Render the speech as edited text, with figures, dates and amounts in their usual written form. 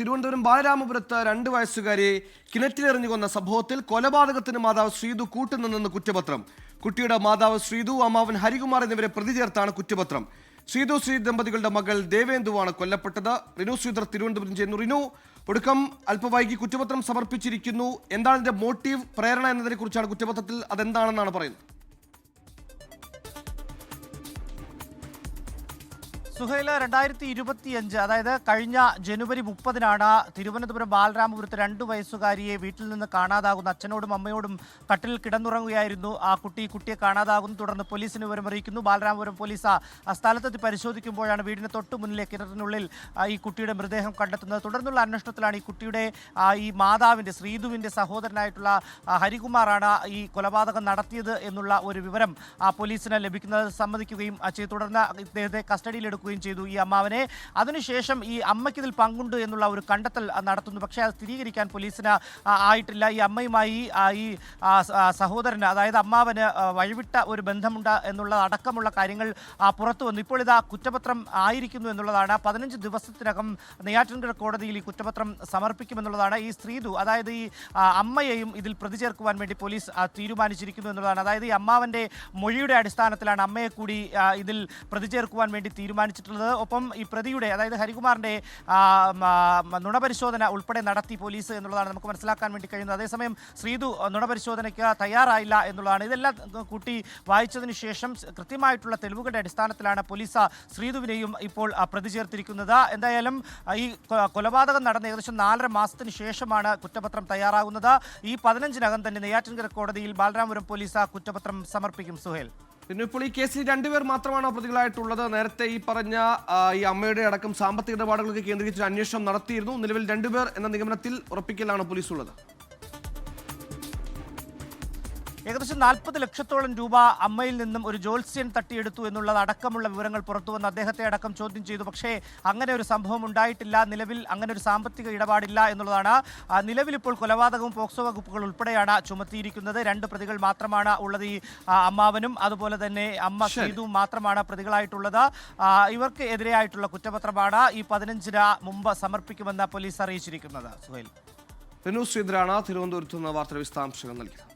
തിരുവനന്തപുരം ബാലരാമപുരത്ത് 2 വയസ്സുകാരിയെ കിണറ്റിലെറിഞ്ഞു കൊന്ന സംഭവത്തിൽ കൊലപാതകത്തിന് മാതാവ് ശ്രീതു കൂട്ടുനിന്നെന്ന് കുറ്റപത്രം. കുട്ടിയുടെ മാതാവ് ശ്രീതു, അമ്മാവൻ ഹരികുമാർ എന്നിവരെ പ്രതി ചേർത്താണ് കുറ്റപത്രം. ശ്രീതു ശ്രീ ദമ്പതികളുടെ മകൾ ദേവേന്ദുവാണ് കൊല്ലപ്പെട്ടത്. റിനു ശ്രീധർ തിരുവനന്തപുരം ചെയ്യുന്നു. റിനു, ഒടുക്കം അല്പവൈകി കുറ്റപത്രം സമർപ്പിച്ചിരിക്കുന്നു. എന്താണ് ഇതിന്റെ മോട്ടീവ്, പ്രേരണ എന്നതിനെ കുറിച്ചാണ് കുറ്റപത്രത്തിൽ, അതെന്താണെന്നാണ് പറയുന്നത്? സുഹൈല, 2025 അതായത് കഴിഞ്ഞ ജനുവരി 30-നാണ് തിരുവനന്തപുരം ബാലരാമപുരത്ത് 2 വയസ്സുകാരിയെ വീട്ടിൽ നിന്ന് കാണാതാകുന്ന. അച്ഛനോടും അമ്മയോടും കട്ടിലിൽ കിടന്നുറങ്ങുകയായിരുന്നു ആ കുട്ടിയെ കാണാതാകുന്നു. തുടർന്ന് പോലീസിന് വിവരമറിയിക്കുന്നു. ബാലരാമപുരം പോലീസ് ആ സ്ഥലത്തെത്തി പരിശോധിക്കുമ്പോഴാണ് വീടിന് തൊട്ടു മുന്നിലെ കിണറ്റിനുള്ളിൽ ഈ കുട്ടിയുടെ മൃതദേഹം കണ്ടെത്തുന്നത്. തുടർന്നുള്ള അന്വേഷണത്തിലാണ് ഈ കുട്ടിയുടെ ഈ മാതാവിൻ്റെ, ശ്രീതുവിൻ്റെ സഹോദരനായിട്ടുള്ള ഹരികുമാറാണ് ഈ കൊലപാതകം നടത്തിയത് എന്നുള്ള ഒരു വിവരം പോലീസിന് ലഭിക്കുന്നത്. സമ്മതിക്കുകയും ചെയ്തു. തുടർന്ന് ഇദ്ദേഹത്തെ കസ്റ്റഡിയിലെടുക്കുകയും ചെയ്തു ഈ അമ്മാവനെ. അതിനുശേഷം ഈ അമ്മയ്ക്ക് ഇതിൽ പങ്കുണ്ട് എന്നുള്ള ഒരു കണ്ടെത്തൽ നടത്തുന്നു. പക്ഷേ അത് സ്ഥിരീകരിക്കാൻ പോലീസിന് ആയിട്ടില്ല. ഈ അമ്മയുമായി ഈ സഹോദരന്, അതായത് അമ്മാവന് വഴിവിട്ട ഒരു ബന്ധമുണ്ട് എന്നുള്ള അടക്കമുള്ള കാര്യങ്ങൾ പുറത്തു വന്നു. ഇപ്പോൾ ഇതാ കുറ്റപത്രം ആയിരിക്കുന്നു എന്നുള്ളതാണ്. 15 ദിവസത്തിനകം നെയ്യാറ്റിൻകര കോടതിയിൽ ഈ കുറ്റപത്രം സമർപ്പിക്കുമെന്നുള്ളതാണ്. ഈ ശ്രീതു, അതായത് ഈ അമ്മയെയും ഇതിൽ പ്രതി ചേർക്കുവാൻ വേണ്ടി പോലീസ് തീരുമാനിച്ചിരിക്കുന്നു എന്നുള്ളതാണ്. അതായത് ഈ അമ്മാവൻ്റെ മൊഴിയുടെ അടിസ്ഥാനത്തിലാണ് അമ്മയെ കൂടി ഇതിൽ പ്രതി ചേർക്കുവാൻ വേണ്ടി തീരുമാനിച്ചിട്ടുള്ളത്. ഒപ്പം ഈ പ്രതിയുടെ, അതായത് ഹരികുമാറിൻ്റെ നുണപരിശോധന ഉൾപ്പെടെ നടത്തി പോലീസ് എന്നുള്ളതാണ് നമുക്ക് മനസ്സിലാക്കാൻ വേണ്ടി കഴിയുന്നത്. അതേസമയം ശ്രീതു നുണപരിശോധനയ്ക്ക് തയ്യാറായില്ല എന്നുള്ളതാണ്. ഇതെല്ലാം കൂട്ടി വായിച്ചതിന് ശേഷം കൃത്യമായിട്ടുള്ള തെളിവുകളുടെ അടിസ്ഥാനത്തിലാണ് പോലീസ് ശ്രീതുവിനെയും ഇപ്പോൾ പ്രതി ചേർത്തിരിക്കുന്നത്. എന്തായാലും ഈ കൊലപാതകം നടന്ന ഏകദേശം 4.5 മാസത്തിന് ശേഷമാണ് കുറ്റപത്രം തയ്യാറാകുന്നത്. ഈ 15-നകം തന്നെ നെയ്യാറ്റിൻകര കോടതിയിൽ ബാലരാമപുരം പോലീസ് കുറ്റപത്രം സമർപ്പിക്കും. സുഹേൽ, പിന്നെ ഇപ്പോൾ ഈ കേസിൽ 2 പേർ മാത്രമാണ് പ്രതികളായിട്ടുള്ളത്. നേരത്തെ ഈ പറഞ്ഞ ഈ അമ്മയുടെ അടക്കം സാമ്പത്തിക ഇടപാടുകൾക്ക് കേന്ദ്രീകരിച്ച് അന്വേഷണം നടത്തിയിരുന്നു. നിലവിൽ 2 പേർ എന്ന നിഗമനത്തിൽ ഉറപ്പിക്കലാണ് പോലീസ് ഉള്ളത്. ഏകദേശം 40 ലക്ഷത്തോളം രൂപ അമ്മയിൽ നിന്നും ഒരു ജ്യോത്സ്യൻ തട്ടിയെടുത്തു എന്നുള്ളത് അടക്കമുള്ള വിവരങ്ങൾ പുറത്തുവന്ന് അദ്ദേഹത്തെ അടക്കം ചോദ്യം ചെയ്തു. പക്ഷേ അങ്ങനെ ഒരു സംഭവം ഉണ്ടായിട്ടില്ല. നിലവിൽ അങ്ങനെ ഒരു സാമ്പത്തിക ഇടപാടില്ല എന്നുള്ളതാണ്. നിലവിൽ ഇപ്പോൾ കൊലപാതകവും പോക്സോ വകുപ്പുകൾ ഉൾപ്പെടെയാണ് ചുമത്തിയിരിക്കുന്നത്. 2 പ്രതികൾ മാത്രമാണ് ഉള്ളത്. ഈ അമ്മാവനും അതുപോലെ തന്നെ അമ്മ ശ്രീതുവും മാത്രമാണ് പ്രതികളായിട്ടുള്ളത്. ഇവർക്ക് എതിരെയായിട്ടുള്ള കുറ്റപത്രമാണ് ഈ 15-ന് മുമ്പ് സമർപ്പിക്കുമെന്ന് പോലീസ് അറിയിച്ചിരിക്കുന്നത്. സുഹൈൽ, റിനു ശ്രീധരാണ് തിരുവനന്തപുരത്ത് നിന്ന് വാർത്താ വിശദാംശങ്ങൾ നൽകിയത്.